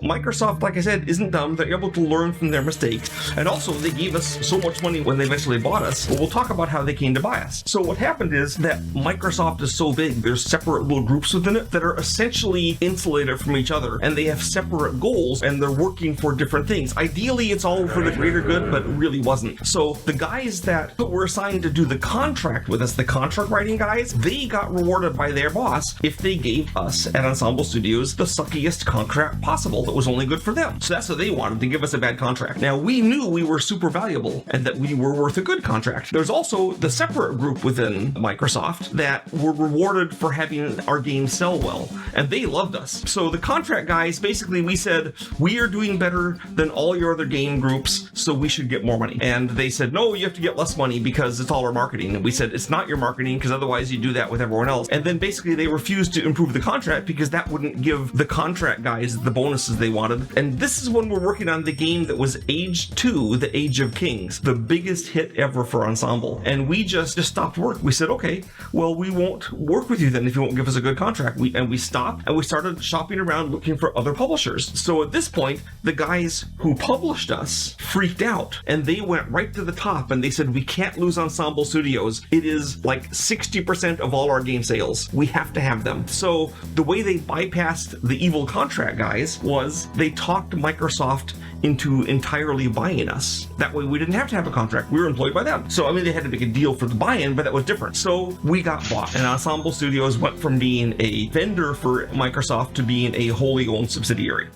Microsoft, like I said, isn't dumb. They're able to learn from their mistakes. And also, they gave us so much money when they eventually bought us. But we'll talk about how they came to buy us. So what happened is that Microsoft is so big, there's separate little groups within it that are essentially insulated from each other. And they have separate goals, and they're working for different things. Ideally, it's all for the greater good, but it really wasn't. So the guys that were assigned to do the contract with us, the contract writing guys, they got rewarded by their boss if they gave us at Ensemble Studios the suckiest contract possible that was only good for them. So that's what they wanted, to give us a bad contract. Now, we knew we were super valuable and that we were worth a good contract. There's also the separate group within Microsoft that were rewarded for having our game sell well, and they loved us. So the contract guys, basically we said, we are doing better than all your other game groups, so we should get more money. And they said, no, you have to get less money because it's all our marketing. And we said, it's not your marketing, because otherwise you do that with everyone else. And then basically they refused to improve the contract because that wouldn't give the contract guys the bonuses they wanted. And this is when we're working on the game that was Age 2, the Age of Kings, the biggest hit ever for Ensemble. And we just stopped work. We said, okay, well, we won't work with you then if you won't give us a good contract. We stopped and we started shopping around looking for other publishers. So at this point, the guys who published us freaked out and they went right to the top and they said, we can't lose Ensemble Studios. It is like 60% of all our game sales. We have to have them. So the way they bypassed the evil contract guys was they talked Microsoft into entirely buying us. That way we didn't have to have a contract. We were employed by them. So, I mean, they had to make a deal for the buy-in, but that was different. So we got bought, and Ensemble Studios went from being a vendor for Microsoft to being a wholly owned subsidiary.